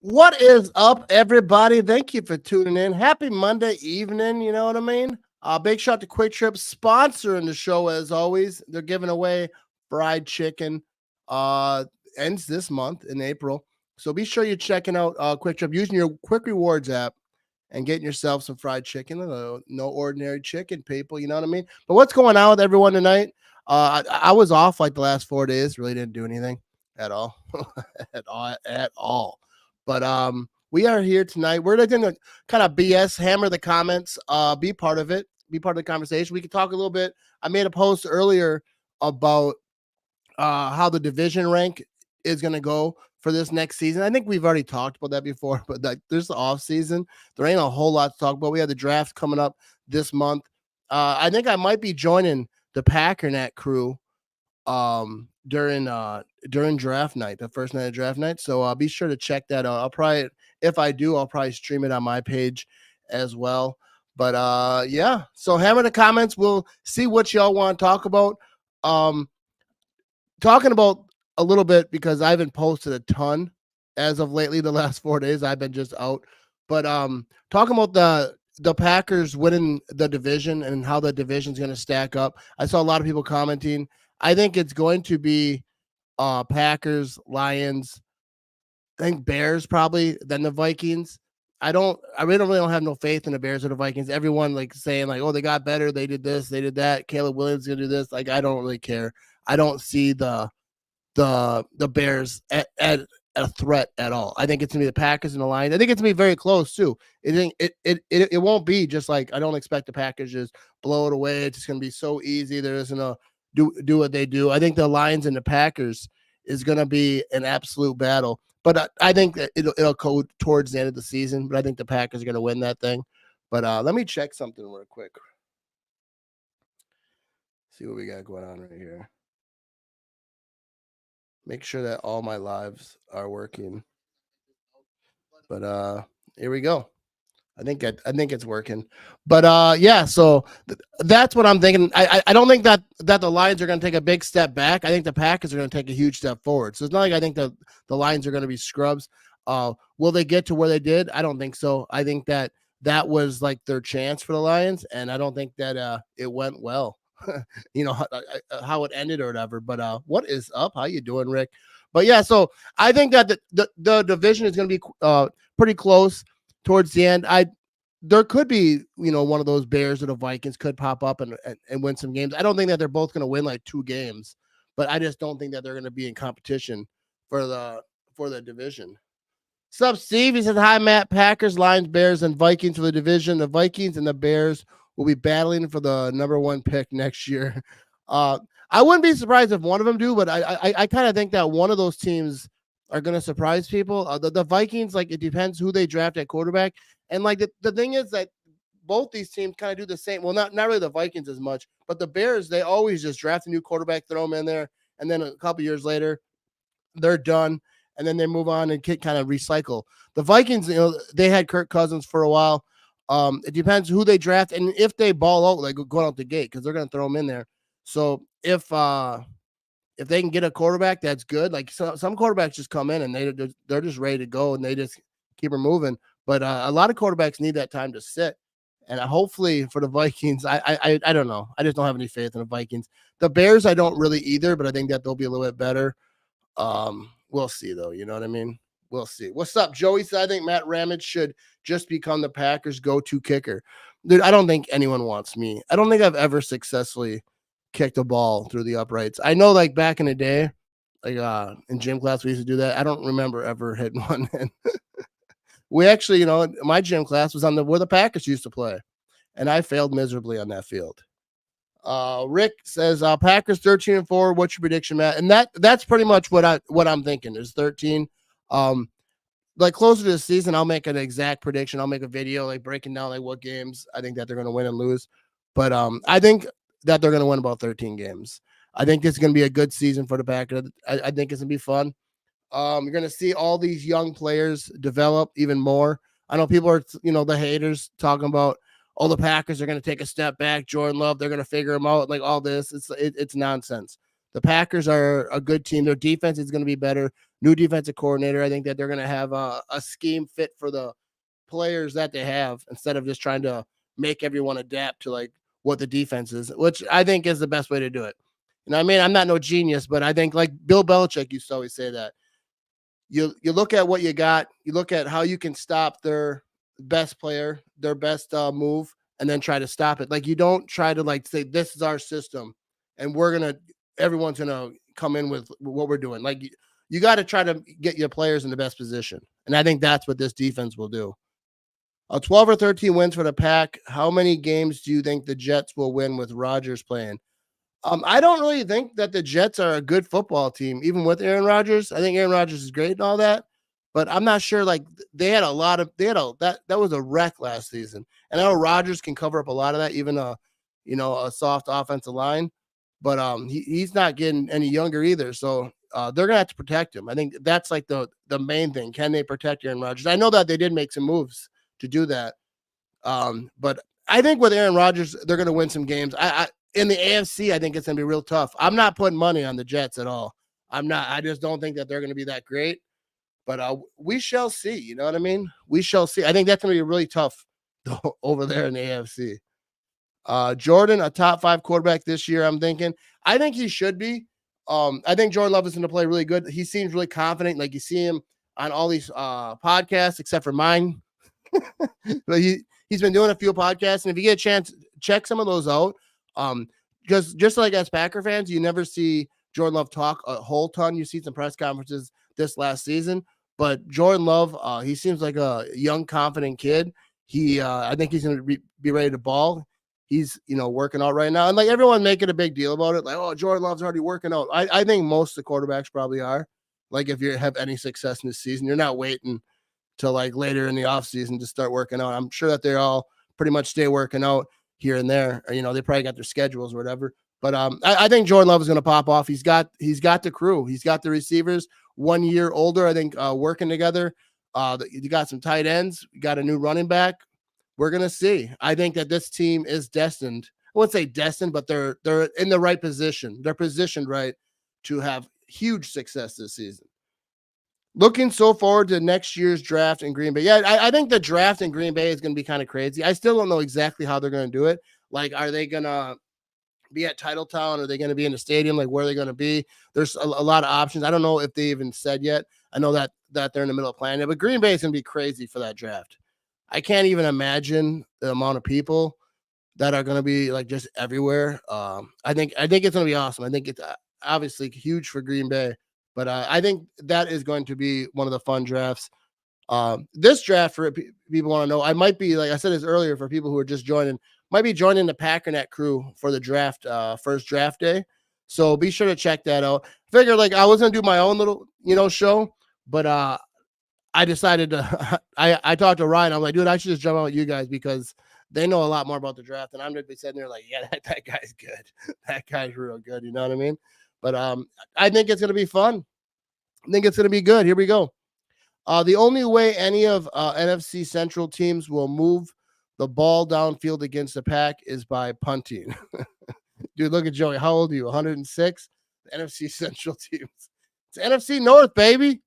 What is up, everybody? Thank you for tuning in. Happy Monday evening. You know what I mean? Big shout to Quick Trip sponsoring the show as always. They're giving away fried chicken. Uh, ends this month in April. So be sure you're checking out Quick Trip using your Quick Rewards app and getting yourself some fried chicken. No ordinary chicken, people. You know what I mean? But what's going on with everyone tonight? I was off like the last 4 days. Really didn't do anything at all, at all. But we are here tonight. We're going to kind of BS, hammer the comments, be part of it, be part of the conversation. We can talk a little bit. I made a post earlier about how the division rank is going to go for this next season. I think we've already talked about that before, but like there's the off season. There ain't a whole lot to talk about. We have the draft coming up this month. I think I might be joining the Packernet crew during draft night, the first night of draft night. So be sure to check that out. I'll probably, if I do, I'll probably stream it on my page as well. But yeah, so hammer the comments. We'll see what y'all want to talk about. Talking about a little bit because I haven't posted a ton as of lately. The last 4 days I've been just out. But talking about the Packers winning the division and how the division's going to stack up. I saw a lot of people commenting. I think it's going to be Packers, Lions, I think Bears probably, then the Vikings. I really don't have no faith in the Bears or the Vikings. Everyone like saying like, oh, they got better, they did this, they did that. Caleb Williams gonna do this. Like, I don't really care. I don't see the Bears at a threat at all. I think it's gonna be the Packers and the Lions. I think it's gonna be very close too. It won't be just like, I don't expect the Packers just blow it away. It's just gonna be so easy. There isn't a do what they do. I think the Lions and the Packers is gonna be an absolute battle. But I think that it'll go towards the end of the season. But I think the Packers are gonna win that thing. But let me check something real quick. See what we got going on right here. Make sure that all my lives are working. But here we go. I think it's working. But yeah, so that's what I'm thinking. I don't think that the Lions are going to take a big step back. I think the Packers are going to take a huge step forward. So it's not like I think the Lions are going to be scrubs. Will they get to where they did? I don't think so. I think that was like their chance for the Lions, and I don't think that it went well. You know how it ended or whatever. But what is up? How you doing, Rick? But yeah, so I think that the division is going to be pretty close towards the end. There could be, one of those Bears or the Vikings could pop up and win some games. I don't think that they're both going to win like 2 games, but I just don't think that they're going to be in competition for the division. Sup, Steve? He says, hi, Matt. Packers, Lions, Bears, and Vikings for the division. The Vikings and the Bears will be battling for the number 1 pick next year. I wouldn't be surprised if one of them do, but I kind of think that one of those teams are going to surprise people. The Vikings, like, it depends who they draft at quarterback. And like the thing is that both these teams kind of do the same. Well, not really the Vikings as much, but the Bears, they always just draft a new quarterback, throw them in there, and then a couple years later, they're done, and then they move on and kind of recycle. The Vikings, they had Kirk Cousins for a while. It depends who they draft and if they ball out, like going out the gate, because they're going to throw them in there. So if they can get a quarterback that's good, like some quarterbacks just come in and they're just ready to go and they just keep her moving. But a lot of quarterbacks need that time to sit. And hopefully for the Vikings, I don't know. I just don't have any faith in the Vikings. The Bears, I don't really either, but I think that they'll be a little bit better. We'll see, though. You know what I mean? We'll see. What's up, Joey? Said, I think Matt Ramage should just become the Packers' go-to kicker. Dude, I don't think anyone wants me. I don't think I've ever successfully kicked a ball through the uprights. I know, like, back in the day, like in gym class, we used to do that. I don't remember ever hitting one. We actually, my gym class was on where the Packers used to play, and I failed miserably on that field. Rick says Packers 13-4. What's your prediction, Matt? And that's pretty much what I'm thinking. There's 13. Like closer to the season, I'll make an exact prediction. I'll make a video like breaking down like what games I think that they're going to win and lose. But I think that they're going to win about 13 games. I think this is going to be a good season for the Packers. I think it's going to be fun. You're going to see all these young players develop even more. I know people are, the haters talking about, oh, the Packers are going to take a step back. Jordan Love, they're going to figure them out. Like all this, it's nonsense. The Packers are a good team. Their defense is going to be better. new defensive coordinator. I think that they're going to have a scheme fit for the players that they have instead of just trying to make everyone adapt to like what the defense is, which I think is the best way to do it. You know, I mean, I'm not no genius, but I think like Bill Belichick used to always say that you look at what you got, you look at how you can stop their best player, their best move, and then try to stop it. Like you don't try to like say this is our system, and everyone's gonna come in with what we're doing. Like you got to try to get your players in the best position, and I think that's what this defense will do. 12 or 13 wins for the Pack. How many games do you think the Jets will win with Rodgers playing? I don't really think that the Jets are a good football team, even with Aaron Rodgers. I think Aaron Rodgers is great and all that, but I'm not sure. Like that was a wreck last season, and I know Rodgers can cover up a lot of that, even a soft offensive line, but he's not getting any younger either. So they're gonna have to protect him. I think that's like the main thing. Can they protect Aaron Rodgers? I know that they did make some moves to do that, but I think with Aaron Rodgers, they're gonna win some games. I in the AFC, I think it's gonna be real tough. I'm not putting money on the Jets at all. I'm not. I just don't think that they're gonna be that great. But we shall see. You know what I mean? We shall see. I think that's gonna be really tough over there in the AFC. Jordan, a top 5 quarterback this year. I'm thinking. I think he should be. I think Jordan Love is going to play really good. He seems really confident. Like you see him on all these podcasts, except for mine. But he's been doing a few podcasts, and if you get a chance, check some of those out. Just like as Packer fans, you never see Jordan Love talk a whole ton. You see some press conferences this last season, but Jordan Love, he seems like a young, confident kid. I think he's going to be ready to ball. He's, working out right now. And like everyone making a big deal about it. Like, oh, Jordan Love's already working out. I think most of the quarterbacks probably are. Like if you have any success in this season, you're not waiting till like later in the offseason to start working out. I'm sure that they all pretty much stay working out here and there. Or, they probably got their schedules or whatever. But I think Jordan Love is going to pop off. He's got the crew. He's got the receivers 1 year older, I think, working together. You got some tight ends. You got a new running back. We're going to see. I think that this team is destined. I wouldn't say destined, but they're in the right position. They're positioned right to have huge success this season. Looking so forward to next year's draft in Green Bay. Yeah, I think the draft in Green Bay is going to be kind of crazy. I still don't know exactly how they're going to do it. Like, are they going to be at Titletown? Are they going to be in the stadium? Like, where are they going to be? There's a lot of options. I don't know if they even said yet. I know that they're in the middle of planning it, but Green Bay is going to be crazy for that draft. I can't even imagine the amount of people that are going to be like just everywhere. I think it's going to be awesome. I think it's obviously huge for Green Bay, but I think that is going to be one of the fun drafts. This draft, for people want to know, I might be, like I said this earlier, for people who are just joining, might be joining the Packernet crew for the draft, first draft day. So be sure to check that out. Figure like I was going to do my own little, show, but I decided to, I talked to Ryan. I'm like, dude, I should just jump out with you guys because they know a lot more about the draft. And I'm going to be sitting there like, yeah, that guy's good. That guy's real good. You know what I mean? But I think it's going to be fun. I think it's going to be good. Here we go. The only way any of NFC Central teams will move the ball downfield against the Pack is by punting. Dude, look at Joey. How old are you? 106? The NFC Central teams. It's NFC North, baby.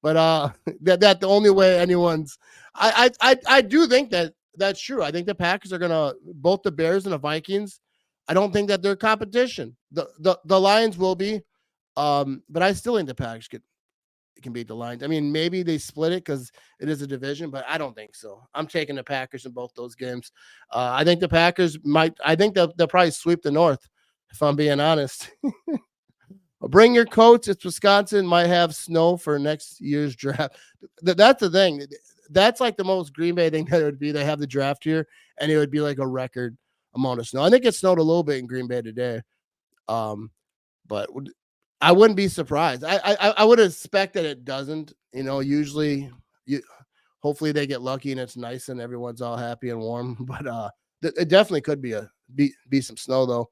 But that the only way anyone's I do think that's true. I think the Packers are gonna, both the Bears and the Vikings, I don't think that they're competition. The Lions will be, but I still think the Packers can beat the Lions. I mean, maybe they split it because it is a division, but I don't think so. I'm taking the Packers in both those games. I think the Packers I think they'll probably sweep the North, if I'm being honest. Bring your coats. It's Wisconsin. Might have snow for next year's draft. That's the thing. That's like the most Green Bay thing that it would be. They have the draft here, and it would be like a record amount of snow. I think it snowed a little bit in Green Bay today, but I wouldn't be surprised. I would expect that it doesn't. Usually, hopefully they get lucky and it's nice and everyone's all happy and warm. But it definitely could be some snow though.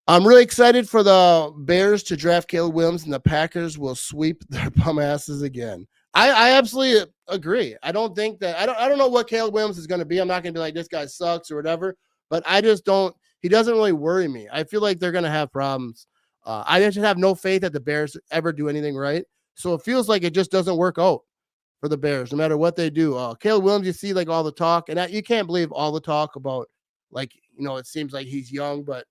I'm really excited for the Bears to draft Caleb Williams, and the Packers will sweep their bum asses again. I absolutely agree. I don't think that I don't know what Caleb Williams is going to be. I'm not going to be like this guy sucks or whatever, but I just don't. He doesn't really worry me. I feel like they're going to have problems I just have no faith that the Bears ever do anything right. So it feels like it just doesn't work out for the Bears, no matter what they do. Caleb Williams, you see like all the talk, and you can't believe all the talk about like, it seems like he's young, but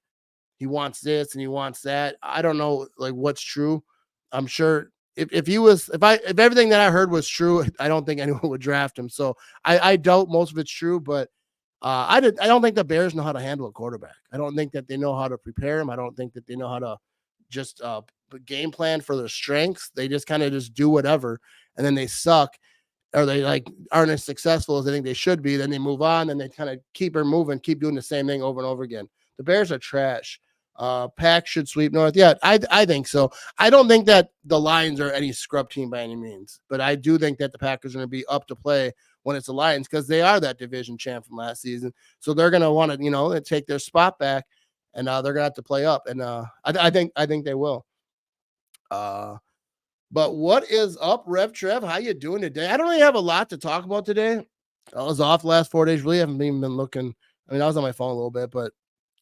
he wants this and he wants that. I don't know like what's true. I'm sure if everything that I heard was true, I don't think anyone would draft him. So I doubt most of it's true, but I don't think the Bears know how to handle a quarterback. I don't think that they know how to prepare him. I don't think that they know how to just game plan for their strengths. They just kind of just do whatever, and then they suck, or they like aren't as successful as they think they should be. Then they move on, and they kind of keep her moving, keep doing the same thing over and over again. The Bears are trash. Pack should sweep North. Yeah, I think so. I don't think that the Lions are any scrub team by any means, but I do think that the Packers are going to be up to play when it's the Lions because they are that division champ from last season. So they're going to want to, take their spot back, and they're going to have to play up. And I think they will. But what is up, Rev Trev? How you doing today? I don't really have a lot to talk about today. I was off the last 4 days. Really haven't even been looking. I mean, I was on my phone a little bit, but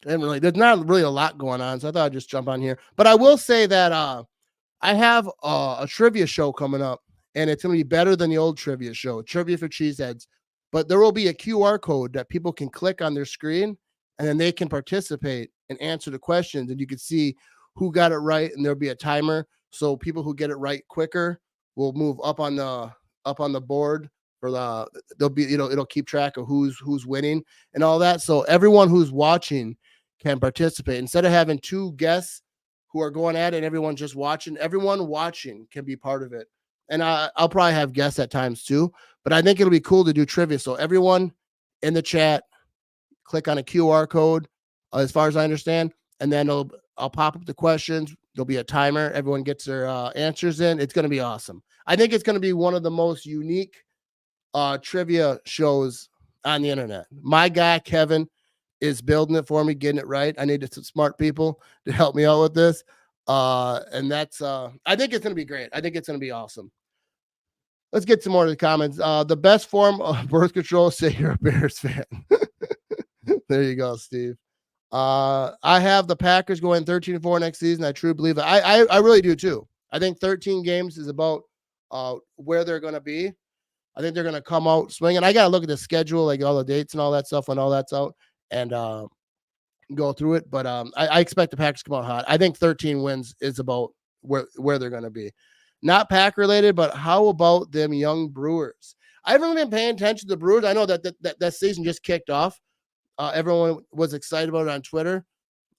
there's not really a lot going on. So I thought I'd just jump on here. But I will say that I have a trivia show coming up, and it's going to be better than the old trivia show, Trivia for Cheeseheads. But there will be a QR code that people can click on their screen, and then they can participate and answer the questions, and you can see who got it right, and there'll be a timer. So people who get it right quicker will move up on the board for they'll be, it'll keep track of who's winning and all that. So everyone who's watching can participate instead of having two guests who are going at it and everyone just watching. Everyone watching can be part of it. And I'll probably have guests at times too, but I think it'll be cool to do trivia. So everyone in the chat, click on a QR code, as far as I understand, and then I'll pop up the questions. There'll be a timer. Everyone gets their answers in. It's going to be awesome. I think it's going to be one of the most unique trivia shows on the internet. My guy, Kevin, is building it for me, getting it right. I needed some smart people to help me out with this. And that's, I think it's going to be great. I think it's going to be awesome. Let's get some more of the comments. The best form of birth control, say you're a Bears fan. There you go, Steve. I have the Packers going 13-4 next season. I truly believe it. I really do too. I think 13 games is about where they're going to be. I think they're going to come out swinging. I got to look at the schedule, like all the dates and all that stuff when all that's out, and go through it. But I expect the Packers to come out hot. I think 13 wins is about where they're going to be. Not Pack related, but how about them young Brewers? I haven't been paying attention to the Brewers. I know that season just kicked off. Everyone was excited about it on Twitter.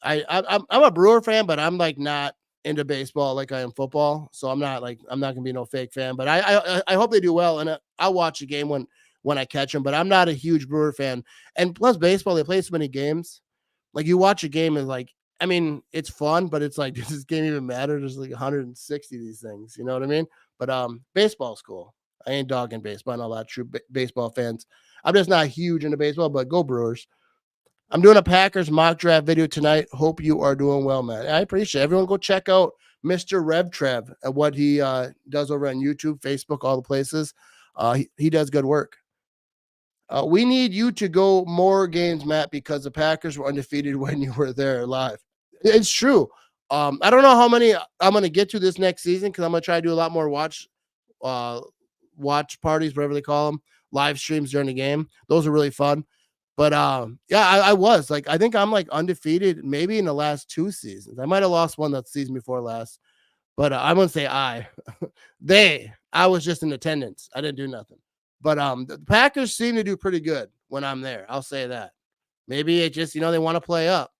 I'm a Brewer fan, but I'm like not into baseball like I am football. So I'm not gonna be no fake fan. But I hope they do well, and I'll watch a game when I catch them. But I'm not a huge Brewer fan. And plus, baseball, they play so many games. Like you watch a game and like, I mean, it's fun, but it's like, does this game even matter? There's like 160 of these things. You know what I mean? But baseball's cool. I ain't dogging baseball. I know a lot of true baseball fans. I'm just not huge into baseball, but go Brewers. I'm doing a Packers mock draft video tonight. Hope you are doing well, man. I appreciate it. Everyone go check out Mr. Rev Trev and what he does over on YouTube, Facebook, all the places. He does good work. We need you to go more games, Matt, because the Packers were undefeated when you were there live. It's true. I don't know how many I'm going to get to this next season because I'm going to try to do a lot more watch parties, whatever they call them, live streams during the game. Those are really fun. But yeah, I was like, I think I'm like undefeated maybe in the last 2 seasons. I might have lost one that season before last, but I wouldn't say I was just in attendance. I didn't do nothing. But the Packers seem to do pretty good when I'm there. I'll say that. Maybe it just, they want to play up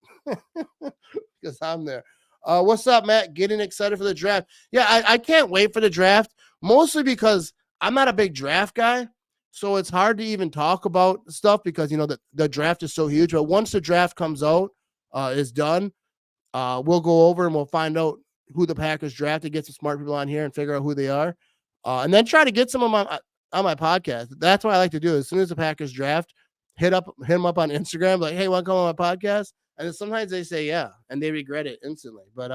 because I'm there. What's up, Matt? Getting excited for the draft. Yeah, I can't wait for the draft, mostly because I'm not a big draft guy. So it's hard to even talk about stuff because, the draft is so huge. But once the draft comes out, is done, we'll go over and we'll find out who the Packers drafted, get some smart people on here and figure out who they are. And then try to get some of them on my podcast. That's what I like to do. As soon as the Packers draft, hit them up on Instagram, like, hey, want to come on my podcast? And then sometimes they say yeah, and they regret it instantly. But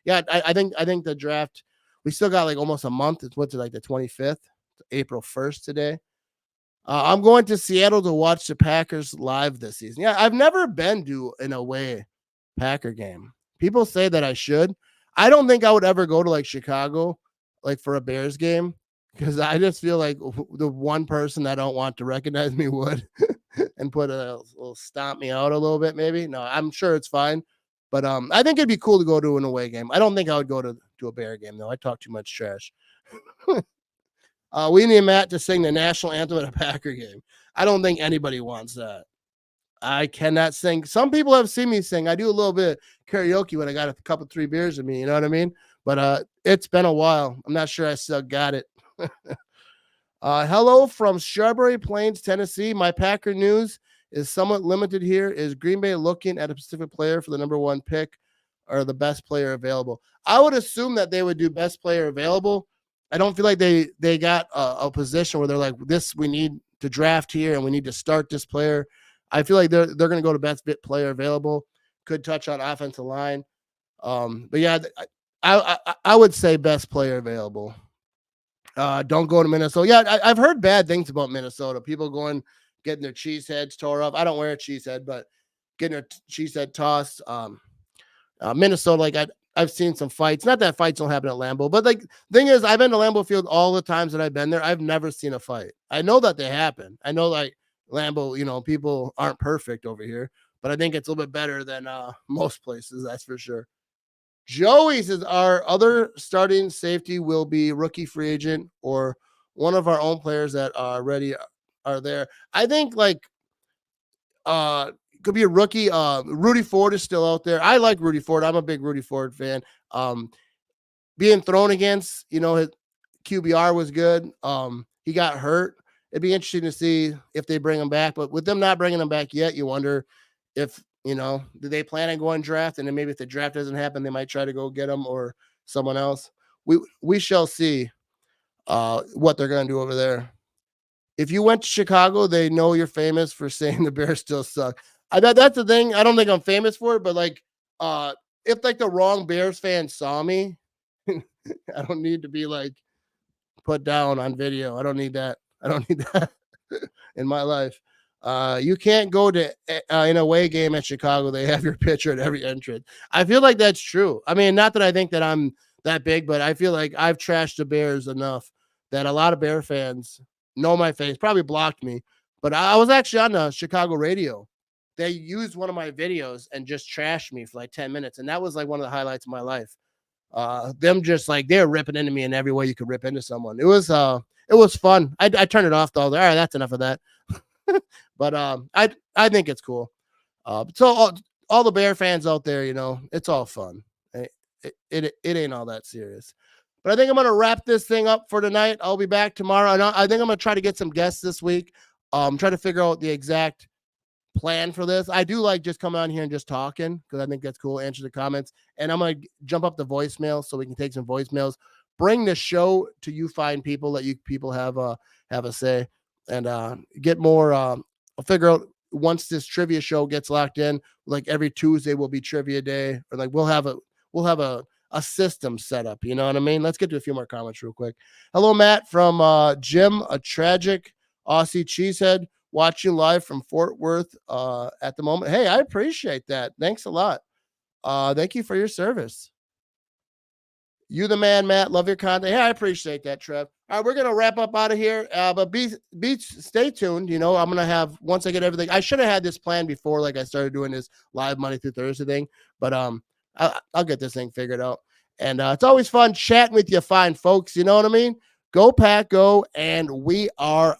yeah, I think the draft, we still got like almost a month. It's what's it, like the 25th, April 1st today. I'm going to Seattle to watch the Packers live this season. Yeah, I've never been to an away Packer game. People say that I should. I don't think I would ever go to like Chicago, like for a Bears game, because I just feel like the one person I don't want to recognize me would, and put a will stomp me out a little bit, maybe. No, I'm sure it's fine, but I think it'd be cool to go to an away game. I don't think I would go to a Bear game though. I talk too much trash. We need Matt to sing the national anthem at a Packer game. I don't think anybody wants that. I cannot sing. Some people have seen me sing. I do a little bit of karaoke when I got a couple 3 beers in me. You know what I mean? But it's been a while. I'm not sure I still got it. Hello from Strawberry Plains, Tennessee. My Packer news is somewhat limited here. Is Green Bay looking at a specific player for the #1 pick or the best player available? I would assume that they would do best player available. I don't feel like they got a position where they're like, this we need to draft here and we need to start this player. I feel like they're going to go to best bit player available. Could touch on offensive line. But yeah, I would say best player available. Don't go to Minnesota. Yeah, I've heard bad things about Minnesota. People getting their cheese heads tore up. I don't wear a cheese head, but getting their cheese head tossed. Minnesota, like I've seen some fights. Not that fights don't happen at Lambeau, but like thing is, I've been to Lambeau Field all the times that I've been there. I've never seen a fight. I know that they happen. I know like Lambeau, people aren't perfect over here, but I think it's a little bit better than most places. That's for sure. Joey says our other starting safety will be rookie free agent or one of our own players that are ready are there. I think like could be a rookie. Rudy Ford is still out there. I like Rudy Ford. I'm a big Rudy Ford fan. Being thrown against, his QBR was good. He got hurt. It'd be interesting to see if they bring him back, but with them not bringing him back yet, you wonder if, do they plan on going draft? And then maybe if the draft doesn't happen, they might try to go get him or someone else. We shall see what they're going to do over there. If you went to Chicago, they know you're famous for saying the Bears still suck. That's the thing. I don't think I'm famous for it, but like, if like the wrong Bears fan saw me, I don't need to be like put down on video. I don't need that. I don't need that in my life. You can't go to an away game at Chicago. They have your picture at every entrance. I feel like that's true. I mean, not that I think that I'm that big, but I feel like I've trashed the Bears enough that a lot of Bear fans know my face, probably blocked me. But I was actually on the Chicago radio. They used one of my videos and just trashed me for like 10 minutes. And that was like one of the highlights of my life. Them just like they're ripping into me in every way you could rip into someone. It was fun. I turned it off though. All right, that's enough of that. But I think it's cool. So all the Bear fans out there, it's all fun. It ain't all that serious. But I think I'm gonna wrap this thing up for tonight. I'll be back tomorrow. And I think I'm gonna try to get some guests this week. Try to figure out the exact plan for this. I do like just coming on here and just talking because I think that's cool. Answer the comments, and I'm gonna jump up the voicemail so we can take some voicemails. Bring the show to you fine people that you people have a say, and get more. I'll figure out once this trivia show gets locked in. Like every Tuesday will be trivia day, or like we'll have a system set up. You know what I mean? Let's get to a few more comments real quick. Hello, Matt from Jim, a tragic Aussie cheesehead, watching live from Fort Worth at the moment. Hey, I appreciate that. Thanks a lot. Thank you for your service. You the man, Matt. Love your content. Hey, I appreciate that, Trev. All right, we're gonna wrap up out of here. But stay tuned. I'm gonna have once I get everything. I should have had this plan before, like I started doing this live Monday through Thursday thing. But I'll get this thing figured out. And it's always fun chatting with you, fine folks. You know what I mean? Go Pack, go, and we are